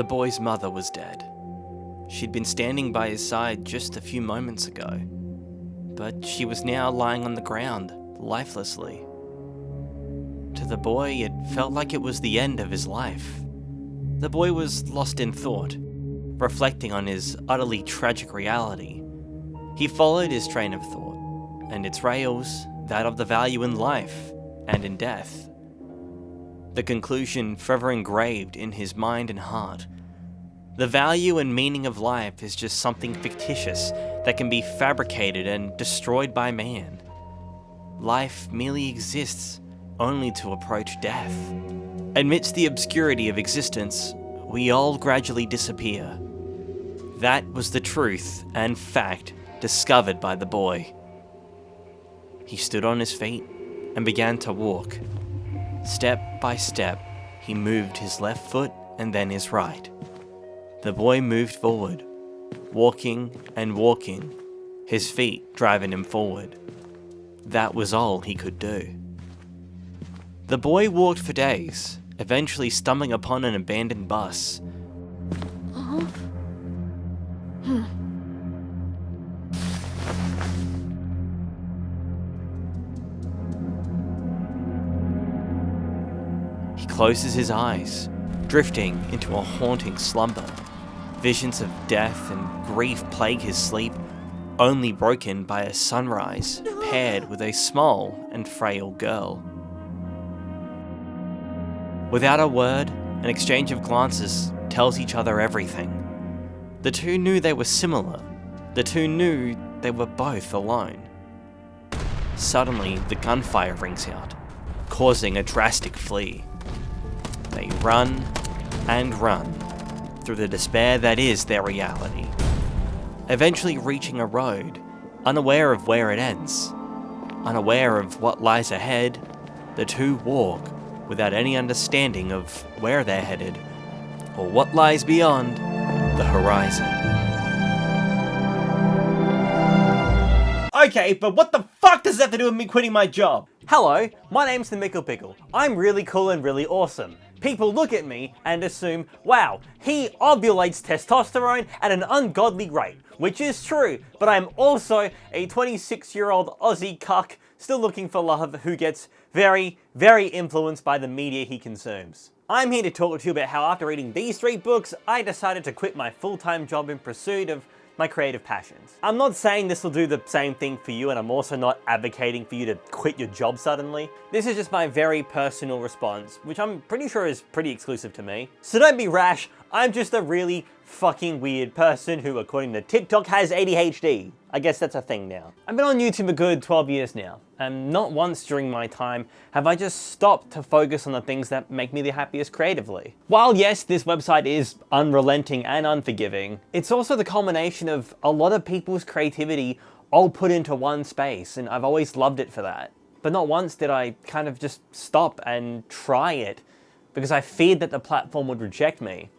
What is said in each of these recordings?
The boy's mother was dead. She'd been standing by his side just a few moments ago, but she was now lying on the ground, lifelessly. To the boy, it felt like it was the end of his life. The boy was lost in thought, reflecting on his utterly tragic reality. He followed his train of thought, and its rails, that of the value in life and in death. The conclusion forever engraved in his mind and heart. The value and meaning of life is just something fictitious that can be fabricated and destroyed by man. Life merely exists only to approach death. Amidst the obscurity of existence, we all gradually disappear. That was the truth and fact discovered by the boy. He stood on his feet and began to walk. Step by step, he moved his left foot and then his right. The boy moved forward, walking and walking, his feet driving him forward. That was all he could do. The boy walked for days, eventually stumbling upon an abandoned bus. He closes his eyes, drifting into a haunting slumber. Visions of death and grief plague his sleep, only broken by a sunrise paired with a small and frail girl. Without a word, an exchange of glances tells each other everything. The two knew they were similar. The two knew they were both alone. Suddenly, the gunfire rings out, causing a drastic flee. They run and run through the despair that is their reality. Eventually reaching a road, unaware of where it ends, unaware of what lies ahead, the two walk without any understanding of where they're headed, or what lies beyond the horizon. Okay, but what the fuck does that have to do with me quitting my job? Hello, my name's the Pickell. I'm really cool and really awesome. People look at me and assume, wow, he ovulates testosterone at an ungodly rate, which is true, but I'm also a 26-year-old Aussie cuck still looking for love who gets very, very influenced by the media he consumes. I'm here to talk to you about how after reading these 3 books, I decided to quit my full-time job in pursuit of my creative passions. I'm not saying this will do the same thing for you, and I'm also not advocating for you to quit your job suddenly. This is just my very personal response, which I'm pretty sure is pretty exclusive to me. So don't be rash, I'm just a really fucking weird person who, according to TikTok, has ADHD. I guess that's a thing now. I've been on YouTube a good 12 years now, and not once during my time have I just stopped to focus on the things that make me the happiest creatively. While yes, this website is unrelenting and unforgiving, it's also the culmination of a lot of people's creativity all put into one space, and I've always loved it for that. But not once did I kind of just stop and try it, because I feared that the platform would reject me.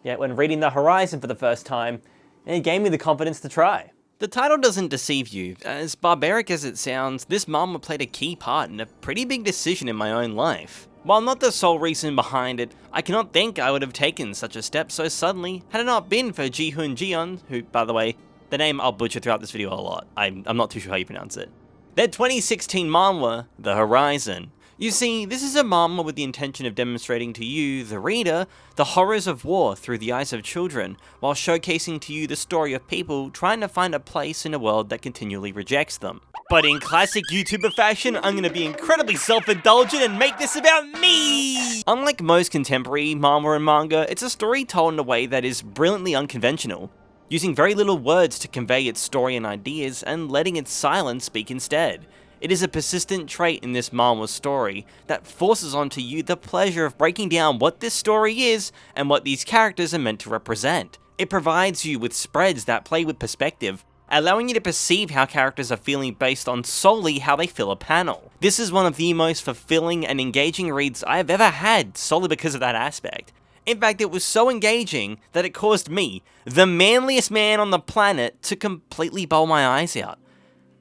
Yet when reading The Horizon for the first time, it gave me the confidence to try. The title doesn't deceive you. As barbaric as it sounds, this Manhwa played a key part in a pretty big decision in my own life. While not the sole reason behind it, I cannot think I would have taken such a step so suddenly had it not been for Ji-hun Jeon, who, by the way, the name I'll butcher throughout this video a lot. I'm not too sure how you pronounce it. Their 2016 Manhwa, The Horizon. You see, this is a Manhwa with the intention of demonstrating to you, the reader, the horrors of war through the eyes of children, while showcasing to you the story of people trying to find a place in a world that continually rejects them. But in classic YouTuber fashion, I'm gonna be incredibly self-indulgent and make this about me! Unlike most contemporary Manhwa and manga, it's a story told in a way that is brilliantly unconventional, using very little words to convey its story and ideas and letting its silence speak instead. It is a persistent trait in this Manhwa story that forces onto you the pleasure of breaking down what this story is and what these characters are meant to represent. It provides you with spreads that play with perspective, allowing you to perceive how characters are feeling based on solely how they fill a panel. This is one of the most fulfilling and engaging reads I have ever had solely because of that aspect. In fact, it was so engaging that it caused me, the manliest man on the planet, to completely bawl my eyes out.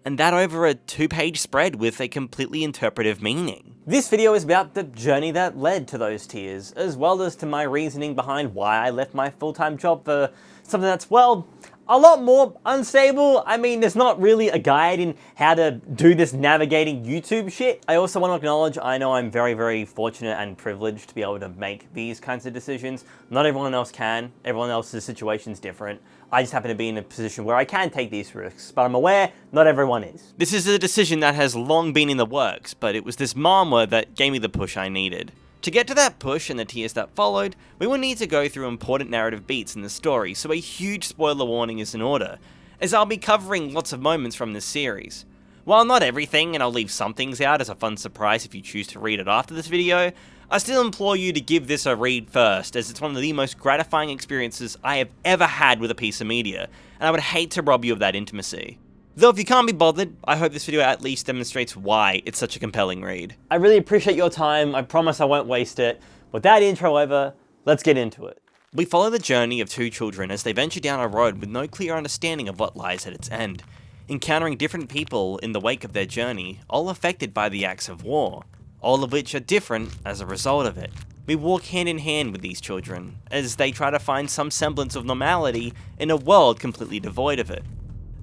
and that over a 2-page spread with a completely interpretive meaning. This video is about the journey that led to those tears, as well as to my reasoning behind why I left my full-time job for something that's, well, a lot more unstable. I mean, there's not really a guide in how to do this navigating YouTube shit. I also want to acknowledge, I know I'm very, very fortunate and privileged to be able to make these kinds of decisions. Not everyone else can. Everyone else's situation's different. I just happen to be in a position where I can take these risks, but I'm aware not everyone is. This is a decision that has long been in the works, but it was this Manhwa that gave me the push I needed. To get to that push and the tears that followed, we will need to go through important narrative beats in the story, so a huge spoiler warning is in order, as I'll be covering lots of moments from this series. While not everything, and I'll leave some things out as a fun surprise if you choose to read it after this video, I still implore you to give this a read first, as it's one of the most gratifying experiences I have ever had with a piece of media, and I would hate to rob you of that intimacy. Though if you can't be bothered, I hope this video at least demonstrates why it's such a compelling read. I really appreciate your time. I promise I won't waste it. With that intro over, let's get into it. We follow the journey of two children as they venture down a road with no clear understanding of what lies at its end, encountering different people in the wake of their journey, all affected by the acts of war, all of which are different as a result of it. We walk hand in hand with these children, as they try to find some semblance of normality in a world completely devoid of it.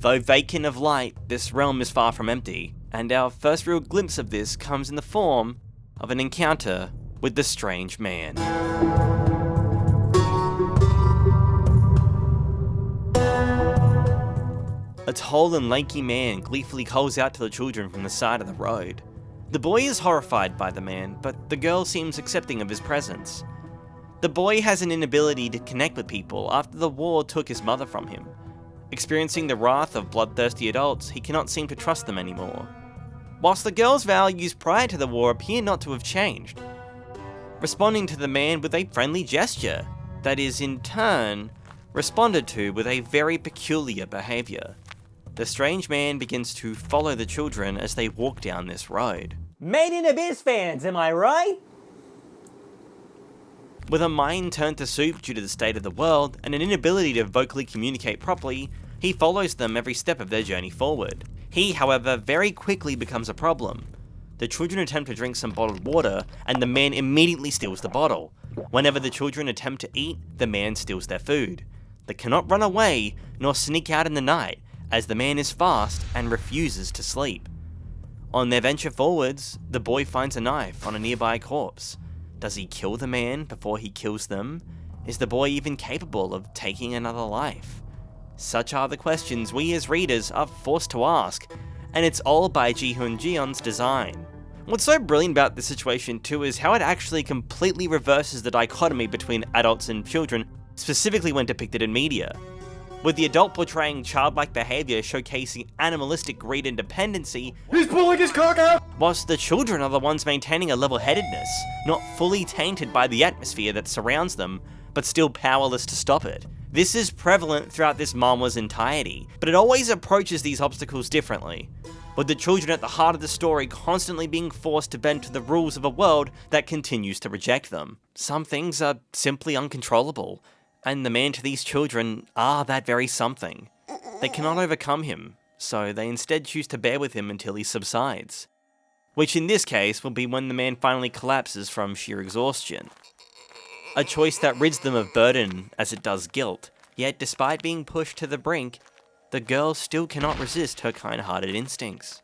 Though vacant of light, this realm is far from empty, and our first real glimpse of this comes in the form of an encounter with the strange man. A tall and lanky man gleefully calls out to the children from the side of the road. The boy is horrified by the man, but the girl seems accepting of his presence. The boy has an inability to connect with people after the war took his mother from him. Experiencing the wrath of bloodthirsty adults, he cannot seem to trust them anymore. Whilst the girl's values prior to the war appear not to have changed, responding to the man with a friendly gesture that is in turn responded to with a very peculiar behaviour. The strange man begins to follow the children as they walk down this road. Made in Abyss fans, am I right? With a mind turned to soup due to the state of the world and an inability to vocally communicate properly, he follows them every step of their journey forward. He, however, very quickly becomes a problem. The children attempt to drink some bottled water, and the man immediately steals the bottle. Whenever the children attempt to eat, the man steals their food. They cannot run away, nor sneak out in the night, as the man is fast and refuses to sleep. On their venture forwards, the boy finds a knife on a nearby corpse. Does he kill the man before he kills them? Is the boy even capable of taking another life? Such are the questions we as readers are forced to ask, and it's all by Ji-hun Jeon's design. What's so brilliant about this situation too is how it actually completely reverses the dichotomy between adults and children, specifically when depicted in media. With the adult portraying childlike behaviour showcasing animalistic greed and dependency, he's pulling his cock out! Whilst the children are the ones maintaining a level-headedness, not fully tainted by the atmosphere that surrounds them, but still powerless to stop it. This is prevalent throughout this manhwa's entirety, but it always approaches these obstacles differently, with the children at the heart of the story constantly being forced to bend to the rules of a world that continues to reject them. Some things are simply uncontrollable, and the man to these children are that very something. They cannot overcome him, so they instead choose to bear with him until he subsides. Which in this case will be when the man finally collapses from sheer exhaustion. A choice that rids them of burden as it does guilt, yet despite being pushed to the brink, the girl still cannot resist her kind-hearted instincts.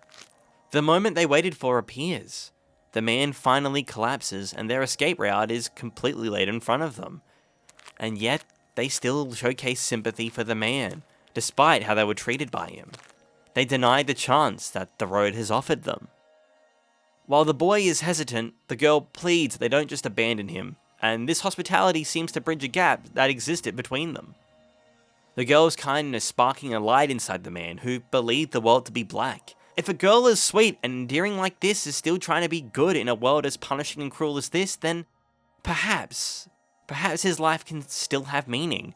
The moment they waited for appears. The man finally collapses and their escape route is completely laid in front of them. And yet, they still showcase sympathy for the man, despite how they were treated by him. They deny the chance that the road has offered them. While the boy is hesitant, the girl pleads they don't just abandon him, and this hospitality seems to bridge a gap that existed between them. The girl's kindness sparking a light inside the man who believed the world to be black. If a girl as sweet and endearing like this is still trying to be good in a world as punishing and cruel as this, then perhaps his life can still have meaning.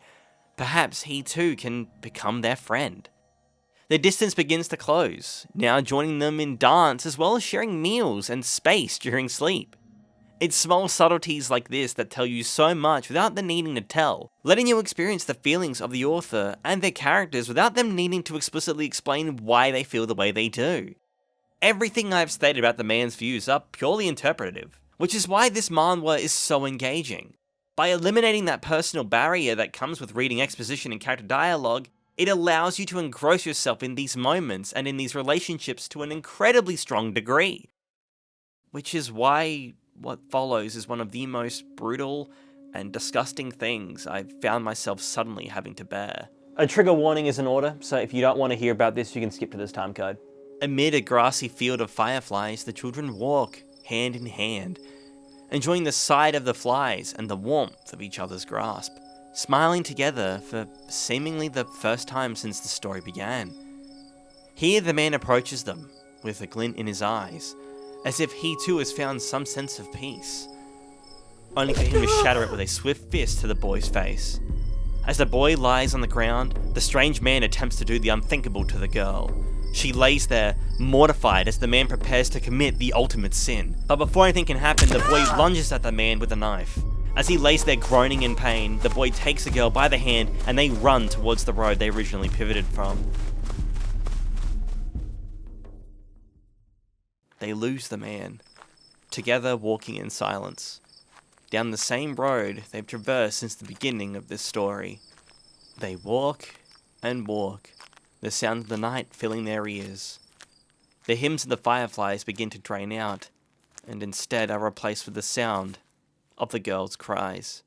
Perhaps he too can become their friend. Their distance begins to close, now joining them in dance as well as sharing meals and space during sleep. It's small subtleties like this that tell you so much without the needing to tell, letting you experience the feelings of the author and their characters without them needing to explicitly explain why they feel the way they do. Everything I've stated about the man's views are purely interpretative, which is why this manhwa is so engaging. By eliminating that personal barrier that comes with reading exposition and character dialogue, it allows you to engross yourself in these moments and in these relationships to an incredibly strong degree. Which is why what follows is one of the most brutal and disgusting things I've found myself suddenly having to bear. A trigger warning is in order, so if you don't want to hear about this, you can skip to this time code. Amid a grassy field of fireflies, the children walk, hand in hand, enjoying the sight of the flies and the warmth of each other's grasp, smiling together for seemingly the first time since the story began. Here the man approaches them, with a glint in his eyes, as if he too has found some sense of peace, only for him to shatter it with a swift fist to the boy's face. As the boy lies on the ground, the strange man attempts to do the unthinkable to the girl. She lays there, mortified as the man prepares to commit the ultimate sin. But before anything can happen, the boy lunges at the man with a knife. As he lays there groaning in pain, the boy takes the girl by the hand and they run towards the road they originally pivoted from. They lose the man, together walking in silence, down the same road they've traversed since the beginning of this story. They walk and walk, the sound of the night filling their ears. The hymns of the fireflies begin to drain out, and instead are replaced with the sound of the girl's cries.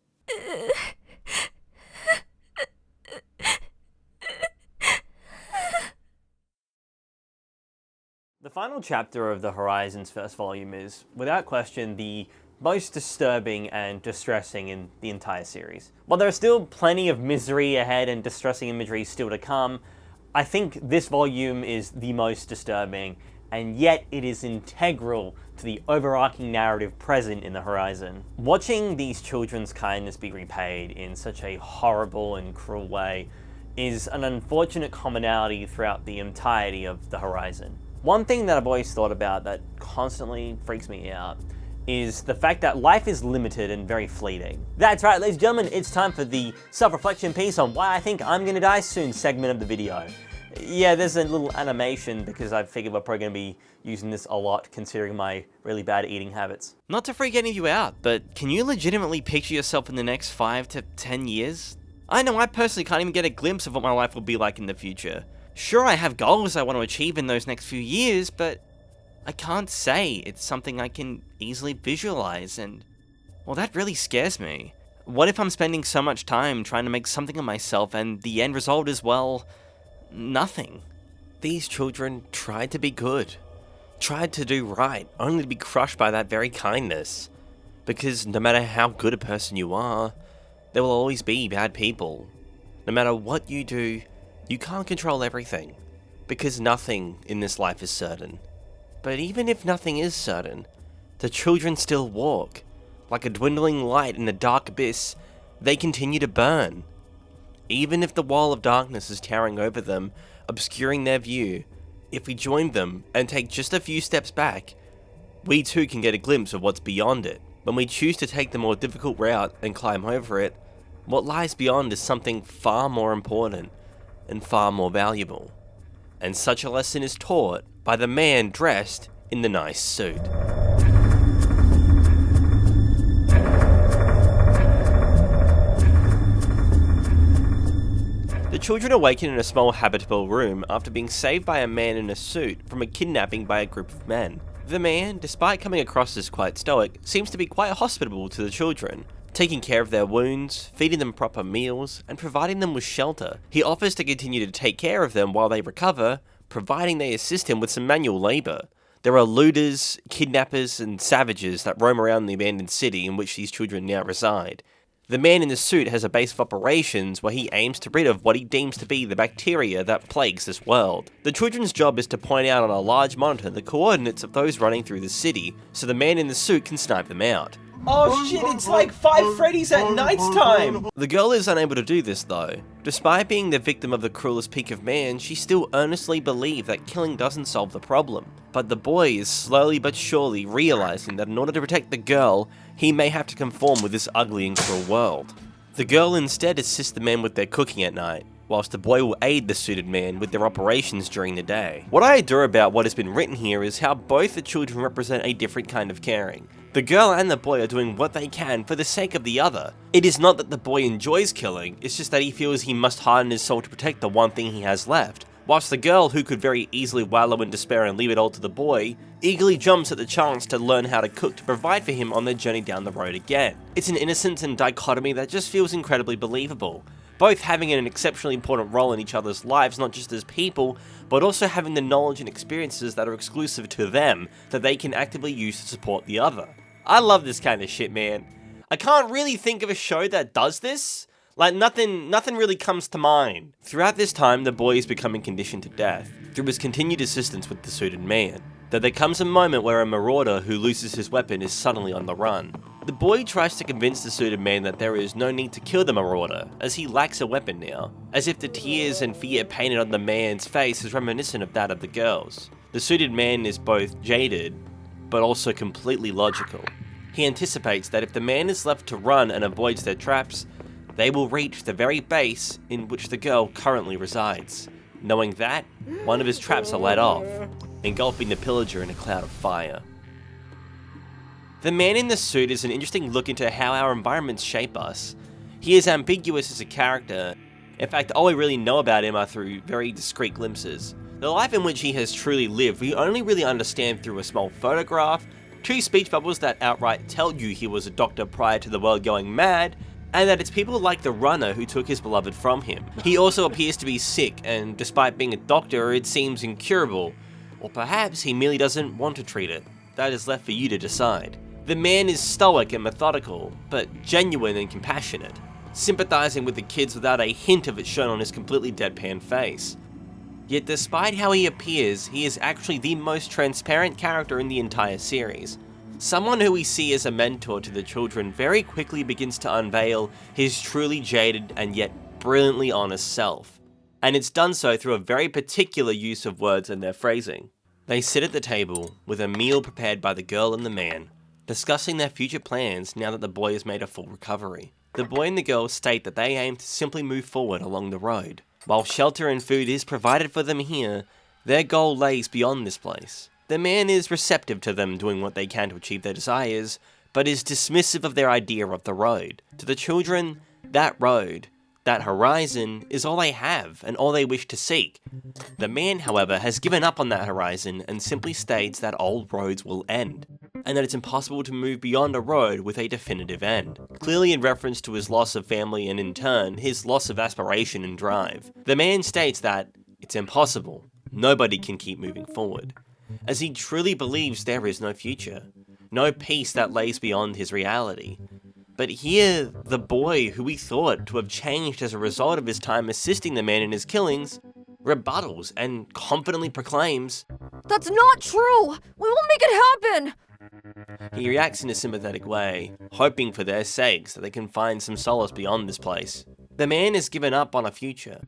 The final chapter of the Horizon's first volume is, without question, the most disturbing and distressing in the entire series. While there are still plenty of misery ahead and distressing imagery still to come, I think this volume is the most disturbing, and yet it is integral to the overarching narrative present in the Horizon. Watching these children's kindness be repaid in such a horrible and cruel way is an unfortunate commonality throughout the entirety of the Horizon. One thing that I've always thought about that constantly freaks me out is the fact that life is limited and very fleeting. That's right, ladies and gentlemen, it's time for the self-reflection piece on why I think I'm gonna die soon segment of the video. Yeah, there's a little animation because I figured we're probably gonna be using this a lot considering my really bad eating habits. Not to freak any of you out, but can you legitimately picture yourself in the next 5 to 10 years? I know I personally can't even get a glimpse of what my life will be like in the future. Sure, I have goals I want to achieve in those next few years, but I can't say it's something I can easily visualize, and, well, that really scares me. What if I'm spending so much time trying to make something of myself and the end result is, well, nothing? These children tried to be good, tried to do right, only to be crushed by that very kindness. Because no matter how good a person you are, there will always be bad people. No matter what you do, you can't control everything, because nothing in this life is certain. But even if nothing is certain, the children still walk. Like a dwindling light in the dark abyss, they continue to burn. Even if the wall of darkness is towering over them, obscuring their view, if we join them and take just a few steps back, we too can get a glimpse of what's beyond it. When we choose to take the more difficult route and climb over it, what lies beyond is something far more important and far more valuable. And such a lesson is taught by the man dressed in the nice suit. The children awaken in a small habitable room after being saved by a man in a suit from a kidnapping by a group of men. The man, despite coming across as quite stoic, seems to be quite hospitable to the children, taking care of their wounds, feeding them proper meals, and providing them with shelter. He offers to continue to take care of them while they recover, providing they assist him with some manual labour. There are looters, kidnappers, and savages that roam around the abandoned city in which these children now reside. The man in the suit has a base of operations where he aims to rid of what he deems to be the bacteria that plagues this world. The children's job is to point out on a large monitor the coordinates of those running through the city, so the man in the suit can snipe them out. Oh shit, it's like 5 Freddy's at nighttime! The girl is unable to do this though. Despite being the victim of the cruelest peak of man, she still earnestly believes that killing doesn't solve the problem. But the boy is slowly but surely realizing that in order to protect the girl, he may have to conform with this ugly and cruel world. The girl instead assists the men with their cooking at night, whilst the boy will aid the suited man with their operations during the day. What I adore about what has been written here is how both the children represent a different kind of caring. The girl and the boy are doing what they can for the sake of the other. It is not that the boy enjoys killing, it's just that he feels he must harden his soul to protect the one thing he has left. Whilst the girl, who could very easily wallow in despair and leave it all to the boy, eagerly jumps at the chance to learn how to cook to provide for him on their journey down the road again. It's an innocence and dichotomy that just feels incredibly believable. Both having an exceptionally important role in each other's lives, not just as people, but also having the knowledge and experiences that are exclusive to them that they can actively use to support the other. I love this kind of shit, man. I can't really think of a show that does this. Like, nothing really comes to mind. Throughout this time, the boy is becoming conditioned to death, through his continued assistance with the suited man. Though there comes a moment where a marauder who loses his weapon is suddenly on the run. The boy tries to convince the suited man that there is no need to kill the marauder, as he lacks a weapon now, as if the tears and fear painted on the man's face is reminiscent of that of the girl's. The suited man is both jaded, but also completely logical. He anticipates that if the man is left to run and avoids their traps, they will reach the very base in which the girl currently resides. Knowing that, one of his traps are let off, engulfing the pillager in a cloud of fire. The man in the suit is an interesting look into how our environments shape us. He is ambiguous as a character. In fact, all we really know about him are through very discreet glimpses. The life in which he has truly lived, we only really understand through a small photograph, 2 speech bubbles that outright tell you he was a doctor prior to the world going mad, and that it's people like the runner who took his beloved from him. He also appears to be sick, and despite being a doctor, it seems incurable. Or perhaps he merely doesn't want to treat it. That is left for you to decide. The man is stoic and methodical, but genuine and compassionate, sympathizing with the kids without a hint of it shown on his completely deadpan face. Yet despite how he appears, he is actually the most transparent character in the entire series. Someone who we see as a mentor to the children very quickly begins to unveil his truly jaded and yet brilliantly honest self. And it's done so through a very particular use of words and their phrasing. They sit at the table, with a meal prepared by the girl and the man, discussing their future plans now that the boy has made a full recovery. The boy and the girl state that they aim to simply move forward along the road. While shelter and food is provided for them here, their goal lays beyond this place. The man is receptive to them doing what they can to achieve their desires, but is dismissive of their idea of the road. To the children, that road, that horizon, is all they have and all they wish to seek. The man, however, has given up on that horizon and simply states that all roads will end, and that it's impossible to move beyond a road with a definitive end. Clearly in reference to his loss of family and in turn, his loss of aspiration and drive. The man states that it's impossible. Nobody can keep moving forward, as he truly believes there is no future, no peace that lays beyond his reality. But here, the boy, who we thought to have changed as a result of his time assisting the man in his killings, rebuttals and confidently proclaims, "That's not true! We will make it happen!" He reacts in a sympathetic way, hoping for their sakes that they can find some solace beyond this place. The man has given up on a future,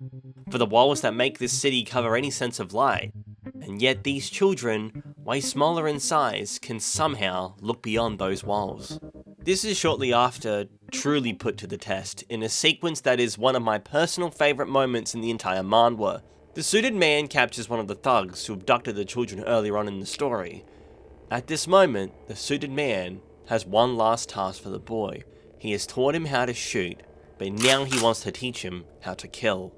for the walls that make this city cover any sense of light, and yet these children, way smaller in size, can somehow look beyond those walls. This is shortly after truly put to the test, in a sequence that is one of my personal favourite moments in the entire manhwa. The suited man captures one of the thugs who abducted the children earlier on in the story. At this moment, the suited man has one last task for the boy. He has taught him how to shoot, but now he wants to teach him how to kill.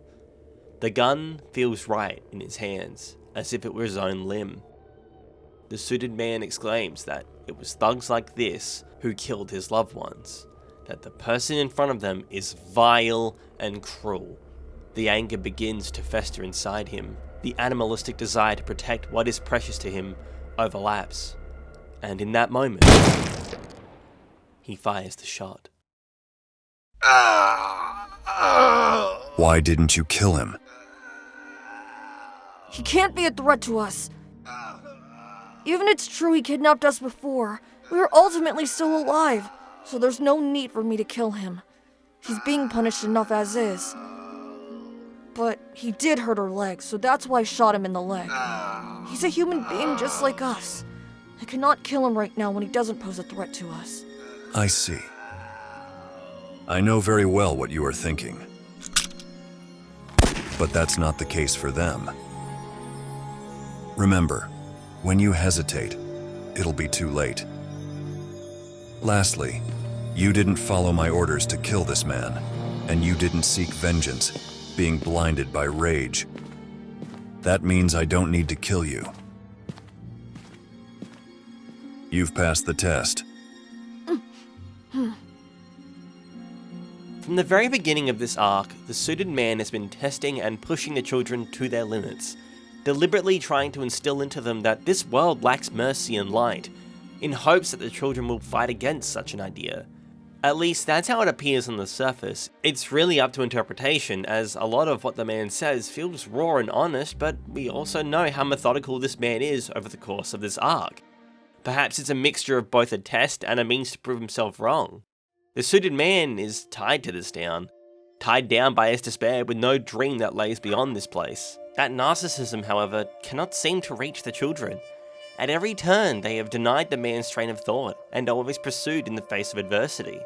The gun feels right in his hands, as if it were his own limb. The suited man exclaims that it was thugs like this who killed his loved ones, that the person in front of them is vile and cruel. The anger begins to fester inside him. The animalistic desire to protect what is precious to him overlaps. And in that moment, he fires the shot. Why didn't you kill him? He can't be a threat to us. Even if it's true he kidnapped us before, we are ultimately still alive. so there's no need for me to kill him. He's being punished enough as is. But he did hurt her leg, so that's why I shot him in the leg. He's a human being just like us. I cannot kill him right now when he doesn't pose a threat to us. I see. I know very well what you are thinking. But that's not the case for them. Remember, when you hesitate, it'll be too late. Lastly, you didn't follow my orders to kill this man, and you didn't seek vengeance, being blinded by rage. That means I don't need to kill you. You've passed the test. From the very beginning of this arc, the suited man has been testing and pushing the children to their limits, deliberately trying to instill into them that this world lacks mercy and light, in hopes that the children will fight against such an idea. At least that's how it appears on the surface. It's really up to interpretation, as a lot of what the man says feels raw and honest, but we also know how methodical this man is over the course of this arc. Perhaps it's a mixture of both a test and a means to prove himself wrong. The suited man is tied to this town, tied down by his despair with no dream that lays beyond this place. That narcissism, however, cannot seem to reach the children. At every turn, they have denied the man's train of thought, and always pursued in the face of adversity.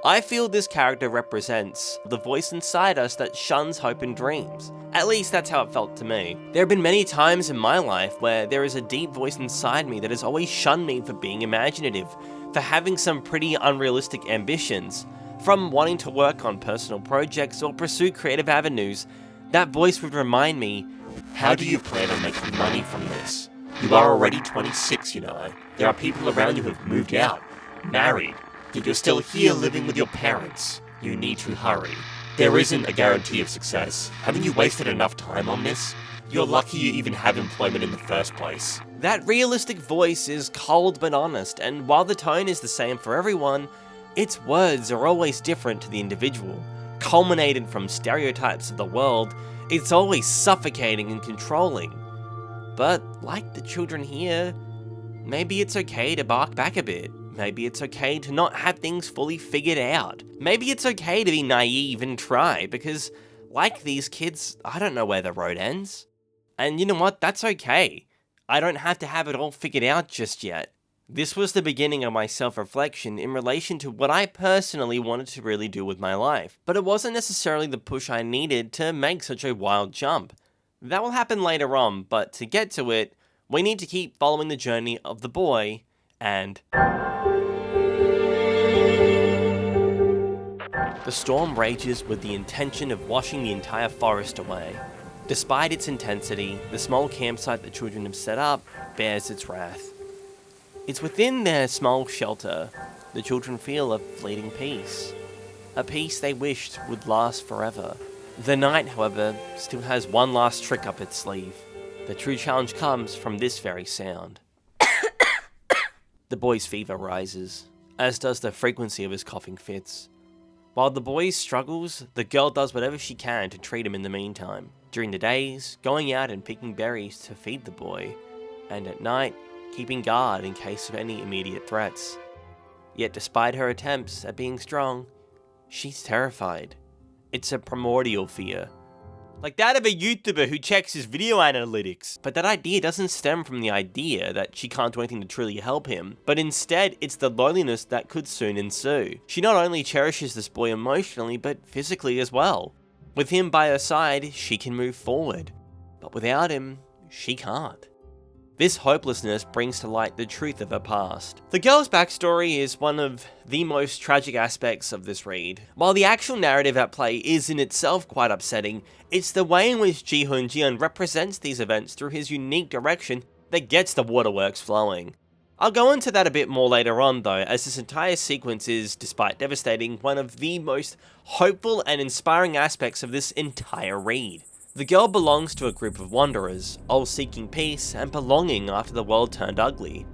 I feel this character represents the voice inside us that shuns hope and dreams. At least that's how it felt to me. There have been many times in my life where there is a deep voice inside me that has always shunned me for being imaginative, for having some pretty unrealistic ambitions. From wanting to work on personal projects or pursue creative avenues, that voice would remind me, how do you plan on making money from this? You are already 26, you know. There are people around you who have moved out, married, yet you're still here living with your parents. You need to hurry. There isn't a guarantee of success. Haven't you wasted enough time on this? You're lucky you even have employment in the first place. That realistic voice is cold but honest, and while the tone is the same for everyone, its words are always different to the individual. Culminated from stereotypes of the world, it's always suffocating and controlling. But, like the children here, maybe it's okay to bark back a bit. Maybe it's okay to not have things fully figured out. Maybe it's okay to be naive and try, because, like these kids, I don't know where the road ends. And you know what? That's okay. I don't have to have it all figured out just yet. This was the beginning of my self-reflection in relation to what I personally wanted to really do with my life, but it wasn't necessarily the push I needed to make such a wild jump. That will happen later on, but to get to it, we need to keep following the journey of the boy, and... The storm rages with the intention of washing the entire forest away. Despite its intensity, the small campsite the children have set up bears its wrath. It's within their small shelter the children feel a fleeting peace. A peace they wished would last forever. The night, however, still has one last trick up its sleeve. The true challenge comes from this very sound. The boy's fever rises, as does the frequency of his coughing fits. While the boy struggles, the girl does whatever she can to treat him in the meantime. During the days, going out and picking berries to feed the boy, and at night, keeping guard in case of any immediate threats. Yet despite her attempts at being strong, she's terrified. It's a primordial fear. Like that of a YouTuber who checks his video analytics. But that idea doesn't stem from the idea that she can't do anything to truly help him, but instead it's the loneliness that could soon ensue. She not only cherishes this boy emotionally, but physically as well. With him by her side, she can move forward. But without him, she can't. This hopelessness brings to light the truth of her past. The girl's backstory is one of the most tragic aspects of this read. While the actual narrative at play is in itself quite upsetting, it's the way in which Ji-hun Jeon represents these events through his unique direction that gets the waterworks flowing. I'll go into that a bit more later on though, as this entire sequence is, despite devastating, one of the most hopeful and inspiring aspects of this entire read. The girl belongs to a group of wanderers, all seeking peace and belonging after the world turned ugly.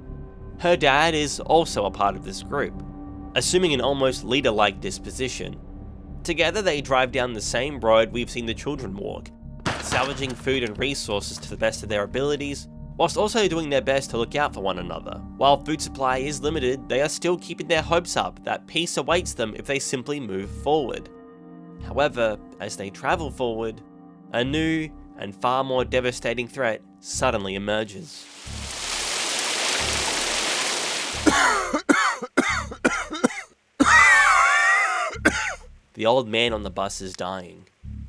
Her dad is also a part of this group, assuming an almost leader-like disposition. Together they drive down the same road we've seen the children walk, salvaging food and resources to the best of their abilities, whilst also doing their best to look out for one another. While food supply is limited, they are still keeping their hopes up that peace awaits them if they simply move forward. However, as they travel forward, a new and far more devastating threat suddenly emerges. The old man on the bus is dying,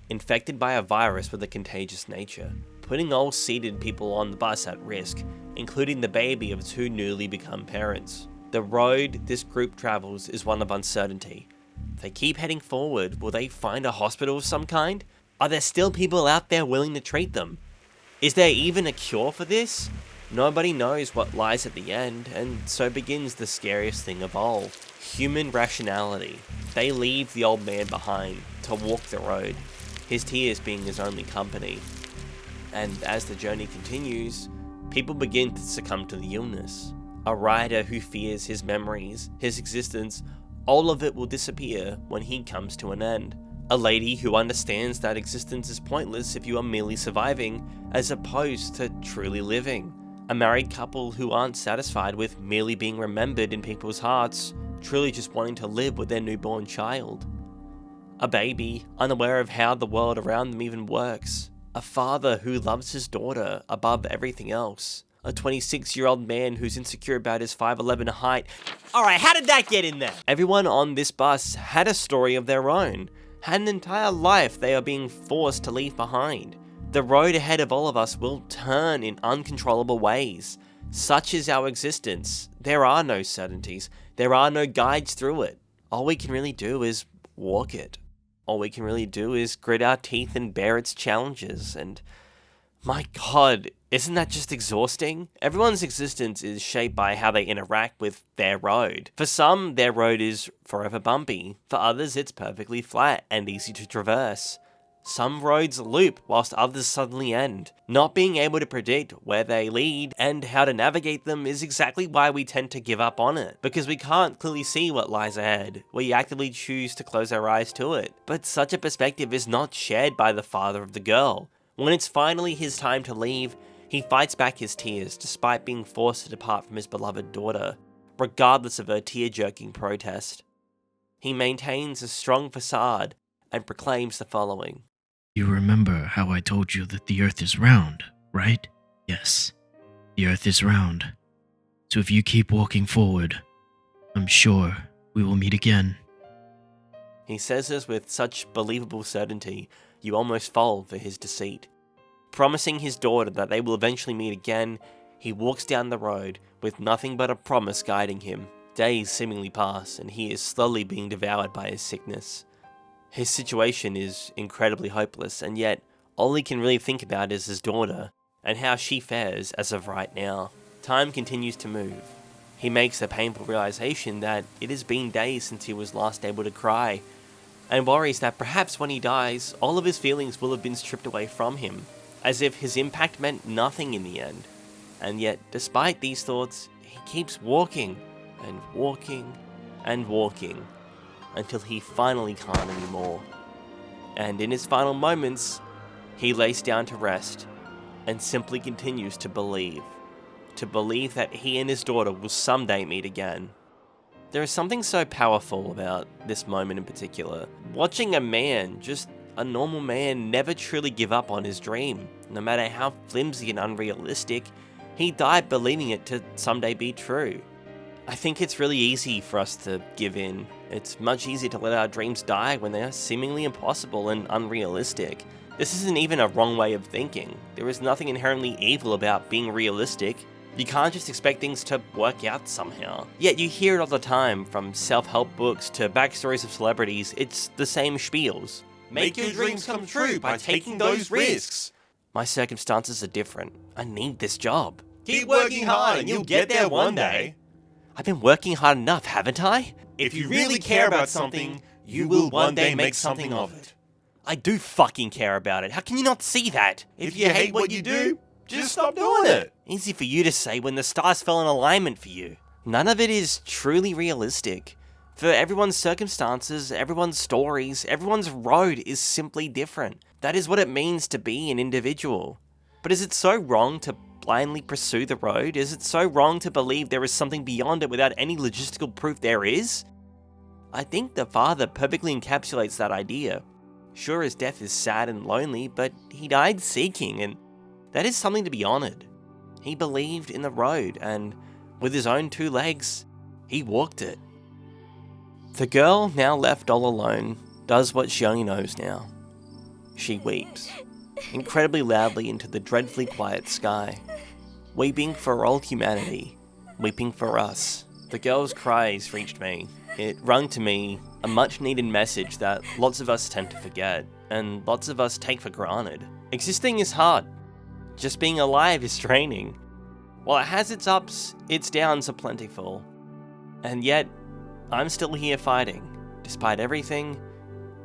infected by a virus with a contagious nature, putting all seated people on the bus at risk, including the baby of two newly become parents. The road this group travels is one of uncertainty. If they keep heading forward, will they find a hospital of some kind? Are there still people out there willing to treat them? Is there even a cure for this? Nobody knows what lies at the end, and so begins the scariest thing of all. Human rationality. They leave the old man behind to walk the road, his tears being his only company. And as the journey continues, people begin to succumb to the illness. A rider who fears his memories, his existence, all of it will disappear when he comes to an end. A lady who understands that existence is pointless if you are merely surviving, as opposed to truly living. A married couple who aren't satisfied with merely being remembered in people's hearts, truly just wanting to live with their newborn child. A baby, unaware of how the world around them even works. A father who loves his daughter above everything else. A 26-year-old man who's insecure about his 5'11" height. Alright, how did that get in there? Everyone on this bus had a story of their own, had an entire life they are being forced to leave behind. The road ahead of all of us will turn in uncontrollable ways. Such is our existence. There are no certainties. There are no guides through it. All we can really do is walk it. All we can really do is grit our teeth and bear its challenges. And my God, isn't that just exhausting? Everyone's existence is shaped by how they interact with their road. For some, their road is forever bumpy. For others, it's perfectly flat and easy to traverse. Some roads loop whilst others suddenly end. Not being able to predict where they lead and how to navigate them is exactly why we tend to give up on it. Because we can't clearly see what lies ahead. We actively choose to close our eyes to it. But such a perspective is not shared by the father of the girl. When it's finally his time to leave, he fights back his tears despite being forced to depart from his beloved daughter, regardless of her tear-jerking protest. He maintains a strong facade and proclaims the following. You remember how I told you that the Earth is round, right? Yes, the Earth is round. So if you keep walking forward, I'm sure we will meet again. He says this with such believable certainty, you almost fall for his deceit. Promising his daughter that they will eventually meet again, he walks down the road with nothing but a promise guiding him. Days seemingly pass, and he is slowly being devoured by his sickness. His situation is incredibly hopeless, and yet all he can really think about is his daughter, and how she fares as of right now. Time continues to move. He makes the painful realization that it has been days since he was last able to cry, and worries that perhaps when he dies, all of his feelings will have been stripped away from him, as if his impact meant nothing in the end. And yet, despite these thoughts, he keeps walking, and walking, and walking, until he finally can't anymore. And in his final moments, he lays down to rest, and simply continues to believe that he and his daughter will someday meet again. There is something so powerful about this moment in particular. Watching a man, just a normal man, never truly give up on his dream. No matter how flimsy and unrealistic, he died believing it to someday be true. I think it's really easy for us to give in. It's much easier to let our dreams die when they are seemingly impossible and unrealistic. This isn't even a wrong way of thinking. There is nothing inherently evil about being realistic. You can't just expect things to work out somehow. Yet you hear it all the time, from self-help books to backstories of celebrities. It's the same spiels. Make your dreams come true by taking those risks. My circumstances are different. I need this job. Keep working hard and you'll get there one day. I've been working hard enough, haven't I? If you really care about something, you will one day make something of it. I do fucking care about it. How can you not see that? If you hate what you do, just stop doing it. Easy for you to say when the stars fell in alignment for you. None of it is truly realistic. For everyone's circumstances, everyone's stories, everyone's road is simply different. That is what it means to be an individual. But is it so wrong to blindly pursue the road? Is it so wrong to believe there is something beyond it without any logistical proof there is? I think the father perfectly encapsulates that idea. Sure, his death is sad and lonely, but he died seeking, and that is something to be honoured. He believed in the road, and with his own 2 legs, he walked it. The girl, now left all alone, does what she only knows now. She weeps, incredibly loudly into the dreadfully quiet sky, weeping for all humanity, weeping for us. The girl's cries reached me. It rung to me a much-needed message that lots of us tend to forget, and lots of us take for granted. Existing is hard. Just being alive is draining. While it has its ups, its downs are plentiful. And yet, I'm still here fighting. Despite everything,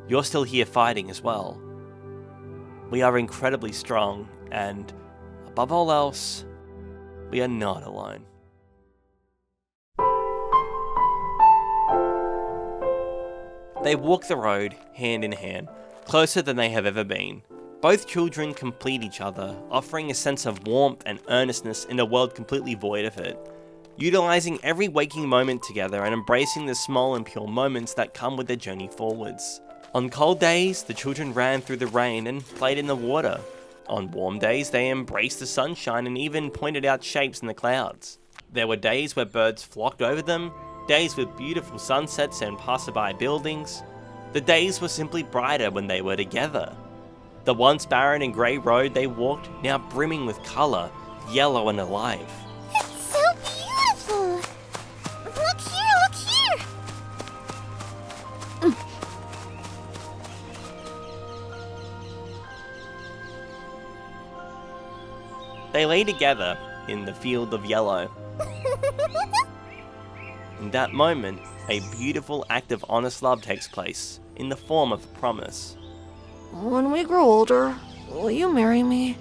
you're still here fighting as well. We are incredibly strong, and above all else, we are not alone. They walk the road, hand in hand, closer than they have ever been. Both children complete each other, offering a sense of warmth and earnestness in a world completely void of it. Utilising every waking moment together and embracing the small and pure moments that come with their journey forwards. On cold days, the children ran through the rain and played in the water. On warm days, they embraced the sunshine and even pointed out shapes in the clouds. There were days where birds flocked over them, days with beautiful sunsets and passerby buildings. The days were simply brighter when they were together. The once barren and grey road they walked, now brimming with colour, yellow and alive. It's so beautiful! Look here! They lay together in the field of yellow. In that moment, a beautiful act of honest love takes place, in the form of a promise. When we grow older, will you marry me?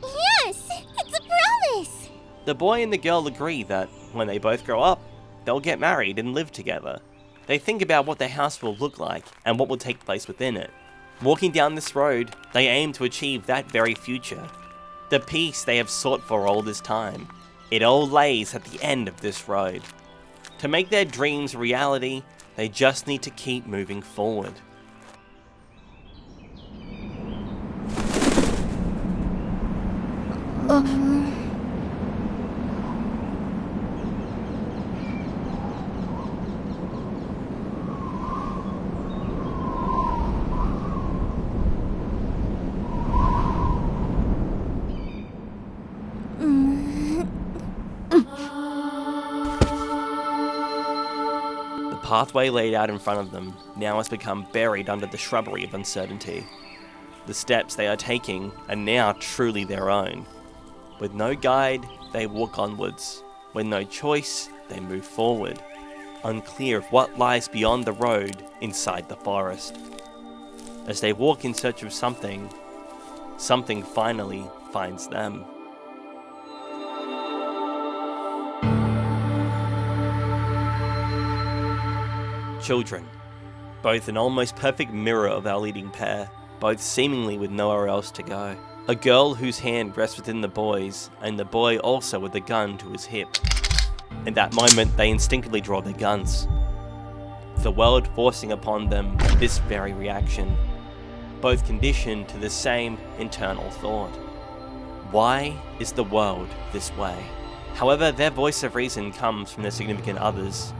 Yes! It's a promise! The boy and the girl agree that, when they both grow up, they'll get married and live together. They think about what their house will look like and what will take place within it. Walking down this road, they aim to achieve that very future. The peace they have sought for all this time. It all lays at the end of this road. To make their dreams a reality, they just need to keep moving forward. The pathway laid out in front of them now has become buried under the shrubbery of uncertainty. The steps they are taking are now truly their own. With no guide, they walk onwards. With no choice, they move forward, unclear of what lies beyond the road inside the forest. As they walk in search of something, something finally finds them. Children, both an almost perfect mirror of our leading pair, both seemingly with nowhere else to go. A girl whose hand rests within the boy's, and the boy also with a gun to his hip. In that moment, they instinctively draw their guns. The world forcing upon them this very reaction, both conditioned to the same internal thought. Why is the world this way? However, their voice of reason comes from their significant others.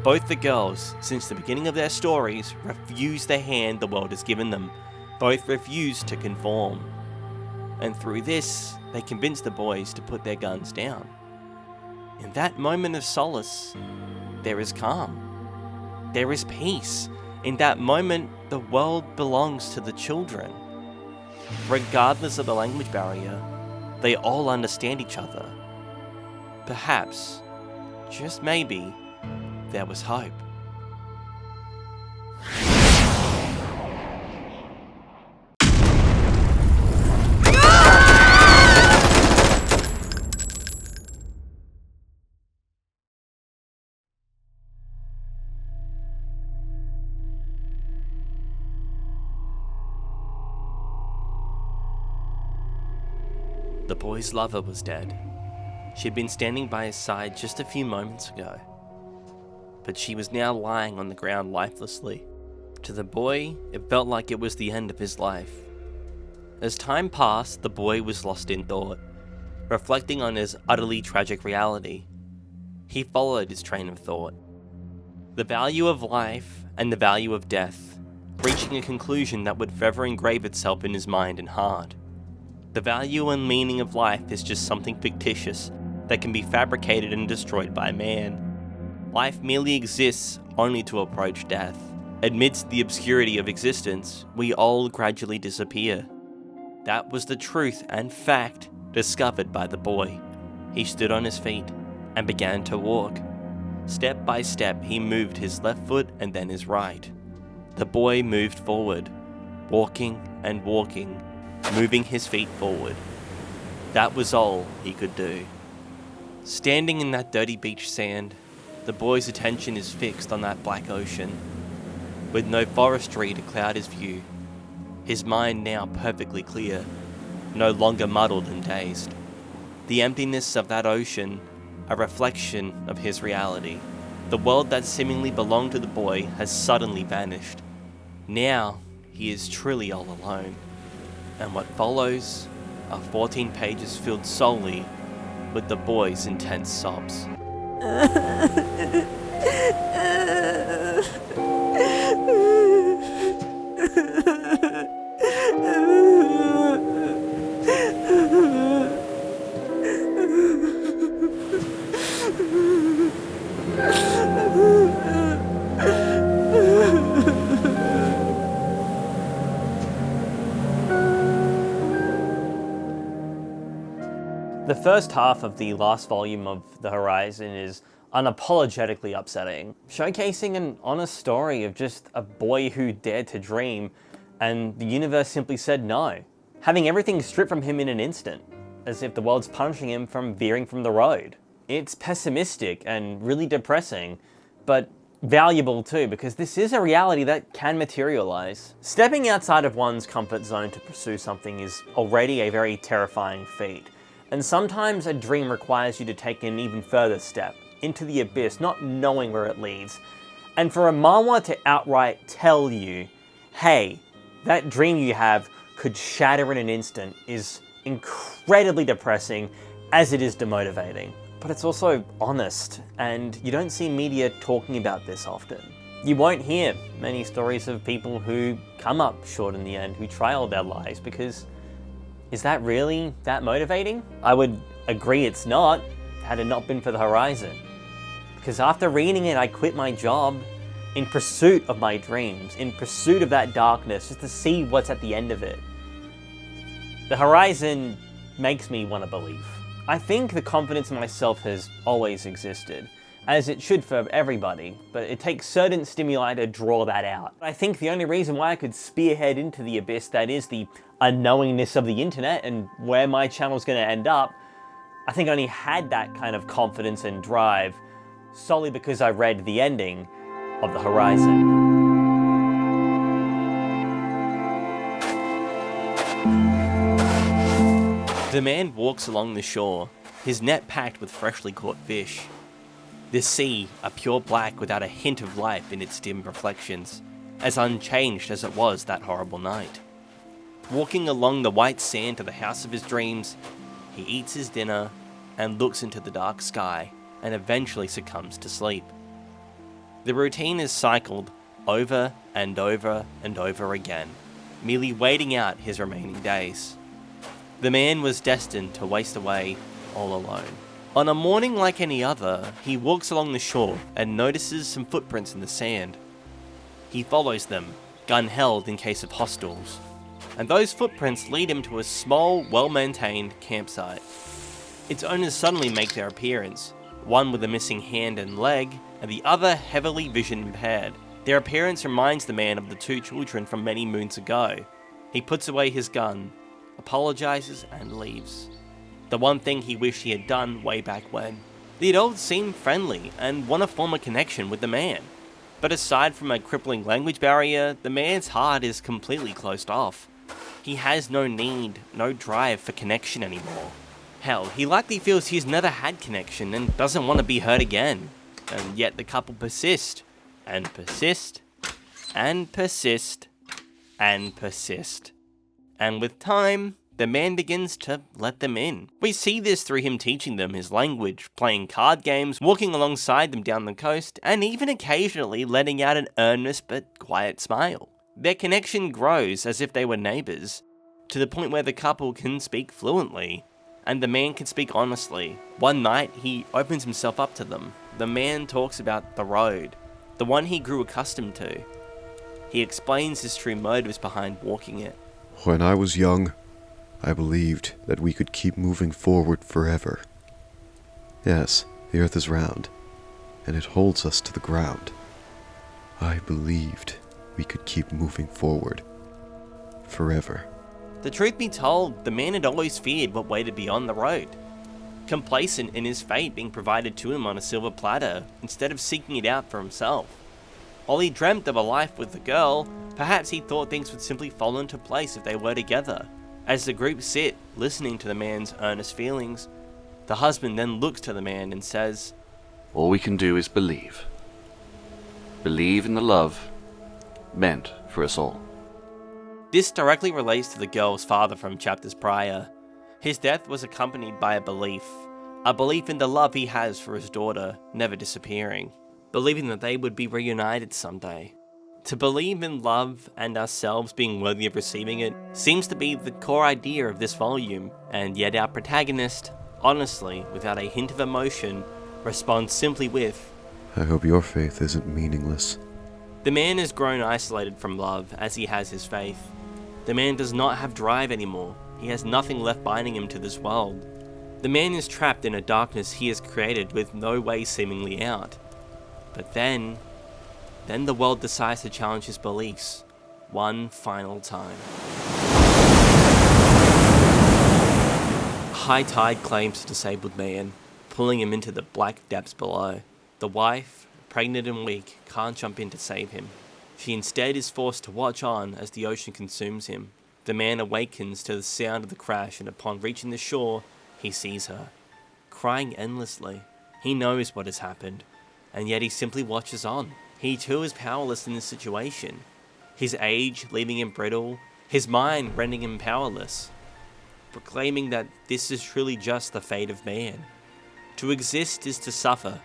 Both the girls, since the beginning of their stories, refuse the hand the world has given them. Both refuse to conform. And through this, they convince the boys to put their guns down. In that moment of solace, there is calm. There is peace. In that moment, the world belongs to the children. Regardless of the language barrier, they all understand each other. Perhaps, just maybe, there was hope. boy's lover was dead. She had been standing by his side just a few moments ago, but she was now lying on the ground lifelessly. To the boy, it felt like it was the end of his life. As time passed, the boy was lost in thought, reflecting on his utterly tragic reality. He followed his train of thought. The value of life and the value of death, reaching a conclusion that would forever engrave itself in his mind and heart. The value and meaning of life is just something fictitious that can be fabricated and destroyed by man. Life merely exists only to approach death. Amidst the obscurity of existence, we all gradually disappear. That was the truth and fact discovered by the boy. He stood on his feet and began to walk. Step by step, he moved his left foot and then his right. The boy moved forward, walking and walking, moving his feet forward. That was all he could do. Standing in that dirty beach sand, the boy's attention is fixed on that black ocean, with no forestry to cloud his view. His mind now perfectly clear, no longer muddled and dazed. The emptiness of that ocean, a reflection of his reality. The world that seemingly belonged to the boy has suddenly vanished. Now, he is truly all alone. And what follows are 14 pages filled solely with the boy's intense sobs. The first half of the last volume of The Horizon is unapologetically upsetting, showcasing an honest story of just a boy who dared to dream, and the universe simply said no, having everything stripped from him in an instant, as if the world's punishing him from veering from the road. It's pessimistic and really depressing, but valuable too, because this is a reality that can materialize. Stepping outside of one's comfort zone to pursue something is already a very terrifying feat. And sometimes a dream requires you to take an even further step, into the abyss, not knowing where it leads. And for a manhwa to outright tell you, hey, that dream you have could shatter in an instant is incredibly depressing, as it is demotivating. But it's also honest, and you don't see media talking about this often. You won't hear many stories of people who come up short in the end, who try all their lives, because is that really that motivating? I would agree it's not, had it not been for The Horizon. Because after reading it, I quit my job in pursuit of my dreams, in pursuit of that darkness, just to see what's at the end of it. The Horizon makes me want to believe. I think the confidence in myself has always existed, as it should for everybody, but it takes certain stimuli to draw that out. I think the only reason why I could spearhead into the abyss, that is the unknowingness of the internet and where my channel's going to end up, I think I only had that kind of confidence and drive solely because I read the ending of The Horizon. The man walks along the shore, his net packed with freshly caught fish. The sea, a pure black without a hint of life in its dim reflections, as unchanged as it was that horrible night. Walking along the white sand to the house of his dreams, he eats his dinner and looks into the dark sky and eventually succumbs to sleep. The routine is cycled over and over and over again, merely waiting out his remaining days. The man was destined to waste away all alone. On a morning like any other, he walks along the shore and notices some footprints in the sand. He follows them, gun held in case of hostiles, and those footprints lead him to a small, well-maintained campsite. Its owners suddenly make their appearance, one with a missing hand and leg, and the other heavily vision impaired. Their appearance reminds the man of the two children from many moons ago. He puts away his gun, apologizes, and leaves. The one thing he wished he had done way back when. The adults seem friendly and want to form a connection with the man. But aside from a crippling language barrier, the man's heart is completely closed off. He has no need, no drive for connection anymore. Hell, he likely feels he's never had connection and doesn't want to be hurt again. And yet the couple persist, and persist, and persist, and persist. And with time, the man begins to let them in. We see this through him teaching them his language, playing card games, walking alongside them down the coast, and even occasionally letting out an earnest but quiet smile. Their connection grows as if they were neighbours, to the point where the couple can speak fluently, and the man can speak honestly. One night, he opens himself up to them. The man talks about the road, the one he grew accustomed to. He explains his true motives behind walking it. When I was young, I believed that we could keep moving forward forever. Yes, the earth is round, and it holds us to the ground. I believed we could keep moving forward forever. The truth be told, the man had always feared what waited beyond the road. Complacent in his fate being provided to him on a silver platter, instead of seeking it out for himself. While he dreamt of a life with the girl, perhaps he thought things would simply fall into place if they were together. As the group sit, listening to the man's earnest feelings, the husband then looks to the man and says, "All we can do is believe. Believe in the love meant for us all." This directly relates to the girl's father from chapters prior. His death was accompanied by a belief in the love he has for his daughter, never disappearing, believing that they would be reunited someday. To believe in love and ourselves being worthy of receiving it seems to be the core idea of this volume, and yet our protagonist, honestly, without a hint of emotion, responds simply with, I hope your faith isn't meaningless. The man has grown isolated from love as he has his faith. The man does not have drive anymore. He has nothing left binding him to this world. The man is trapped in a darkness he has created with no way seemingly out. But then the world decides to challenge his beliefs, one final time. High tide claims the disabled man, pulling him into the black depths below. The wife, pregnant and weak, can't jump in to save him. She instead is forced to watch on as the ocean consumes him. The man awakens to the sound of the crash, and upon reaching the shore, he sees her, crying endlessly. He knows what has happened, and yet he simply watches on. He too is powerless in this situation. His age leaving him brittle, his mind rendering him powerless, proclaiming that this is truly just the fate of man. To exist is to suffer.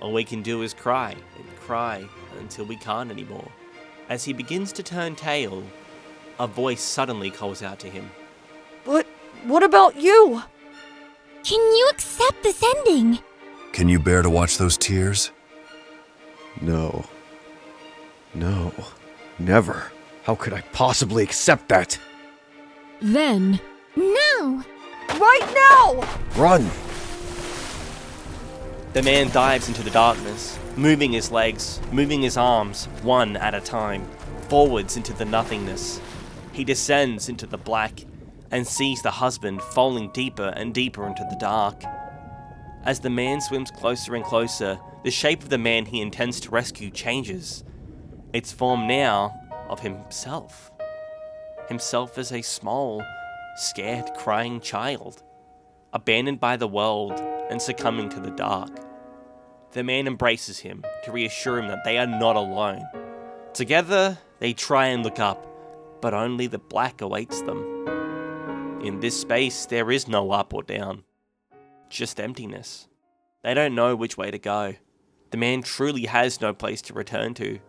All we can do is cry and cry until we can't anymore. As he begins to turn tail, a voice suddenly calls out to him. But what about you? Can you accept this ending? Can you bear to watch those tears? No. No. Never. How could I possibly accept that? Then. No! Right now! Run! The man dives into the darkness, moving his legs, moving his arms, one at a time, forwards into the nothingness. He descends into the black and sees the husband falling deeper and deeper into the dark. As the man swims closer and closer, the shape of the man he intends to rescue changes. Its form now of himself. Himself as a small, scared, crying child, abandoned by the world and succumbing to the dark. The man embraces him to reassure him that they are not alone. Together, they try and look up, but only the black awaits them. In this space, there is no up or down, just emptiness. They don't know which way to go. The man truly has no place to return to.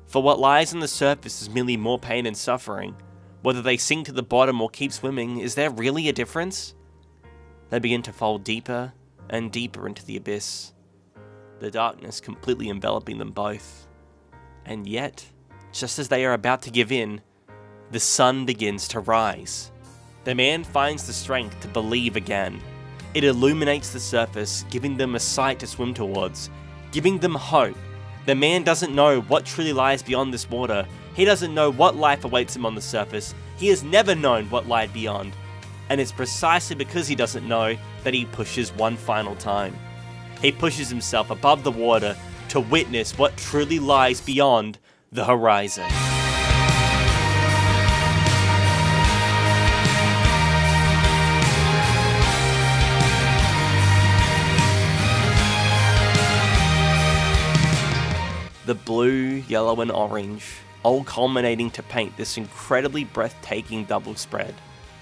For what lies on the surface is merely more pain and suffering. Whether they sink to the bottom or keep swimming, is there really a difference? They begin to fall deeper and deeper into the abyss, the darkness completely enveloping them both. And yet, just as they are about to give in, the sun begins to rise. The man finds the strength to believe again. It illuminates the surface, giving them a sight to swim towards, giving them hope. The man doesn't know what truly lies beyond this water. He doesn't know what life awaits him on the surface. He has never known what lied beyond. And it's precisely because he doesn't know that he pushes one final time. He pushes himself above the water to witness what truly lies beyond the horizon. The blue, yellow and orange, all culminating to paint this incredibly breathtaking double spread.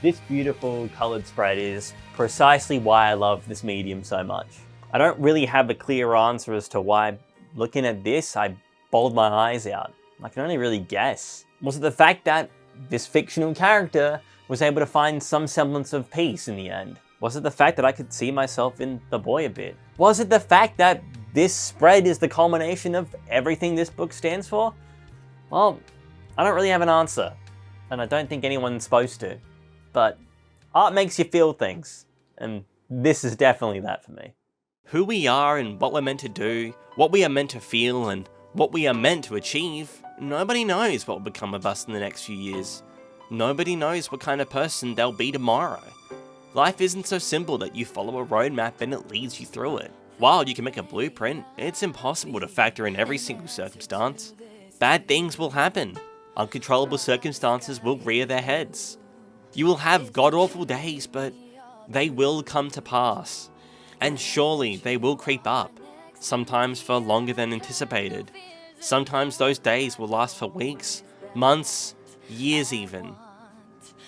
This beautiful coloured spread is precisely why I love this medium so much. I don't really have a clear answer as to why, looking at this, I bawled my eyes out. I can only really guess. Was it the fact that this fictional character was able to find some semblance of peace in the end? Was it the fact that I could see myself in the boy a bit? Was it the fact that this spread is the culmination of everything this book stands for? Well, I don't really have an answer, and I don't think anyone's supposed to. But art makes you feel things, and this is definitely that for me. Who we are and what we're meant to do, what we are meant to feel and what we are meant to achieve, nobody knows what will become of us in the next few years. Nobody knows what kind of person they'll be tomorrow. Life isn't so simple that you follow a roadmap and it leads you through it. While you can make a blueprint, it's impossible to factor in every single circumstance. Bad things will happen. Uncontrollable circumstances will rear their heads. You will have god-awful days, but they will come to pass. And surely they will creep up, sometimes for longer than anticipated. Sometimes those days will last for weeks, months, years even.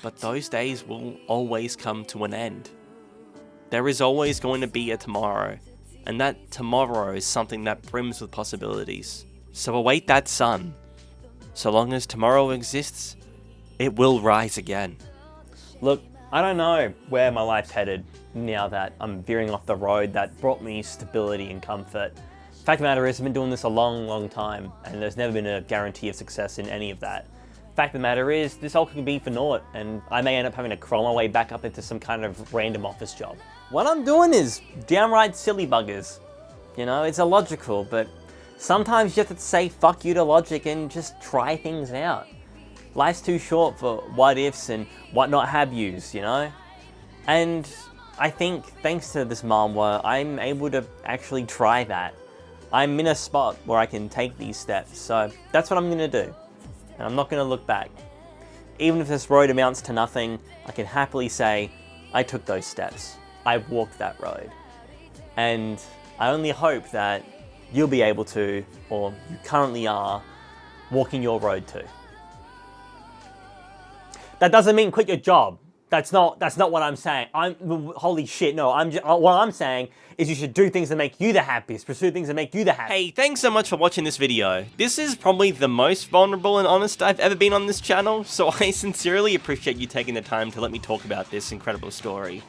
But those days will always come to an end. There is always going to be a tomorrow, and that tomorrow is something that brims with possibilities. So await that sun. So long as tomorrow exists, it will rise again. Look, I don't know where my life's headed now that I'm veering off the road that brought me stability and comfort. Fact of the matter is, I've been doing this a long time, and there's never been a guarantee of success in any of that. Fact of the matter is, this all could be for naught, and I may end up having to crawl my way back up into some kind of random office job. What I'm doing is downright silly buggers. You know, it's illogical, but sometimes you have to say fuck you to logic and just try things out. Life's too short for what ifs and what not have yous, you know? And I think thanks to this manhwa, I'm able to actually try that. I'm in a spot where I can take these steps, so that's what I'm gonna do. And I'm not gonna look back. Even if this road amounts to nothing, I can happily say, I took those steps. I walked that road. And I only hope that you'll be able to, or you currently are, walking your road too. That doesn't mean quit your job. That's not what I'm saying. Holy shit, no. What I'm saying is you should do things that make you the happiest, pursue things that make you the happiest. Hey, thanks so much for watching this video. This is probably the most vulnerable and honest I've ever been on this channel, so I sincerely appreciate you taking the time to let me talk about this incredible story.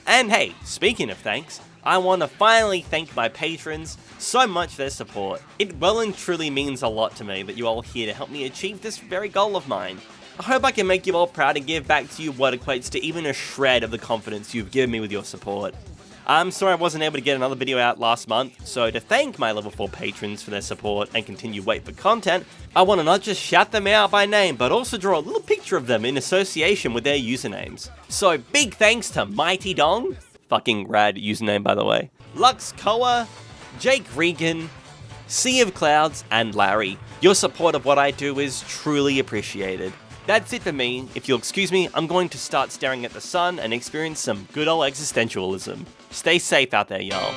And hey, speaking of thanks, I want to finally thank my patrons so much for their support. It well and truly means a lot to me that you all are here to help me achieve this very goal of mine. I hope I can make you all proud and give back to you what equates to even a shred of the confidence you've given me with your support. I'm sorry I wasn't able to get another video out last month, so to thank my level 4 patrons for their support and continue wait for content, I want to not just shout them out by name, but also draw a little picture of them in association with their usernames. So big thanks to Mighty Dong, fucking rad username by the way, Lux Koa, Jake Regan, Sea of Clouds, and Larry. Your support of what I do is truly appreciated. That's it for me. If you'll excuse me, I'm going to start staring at the sun and experience some good old existentialism. Stay safe out there, y'all.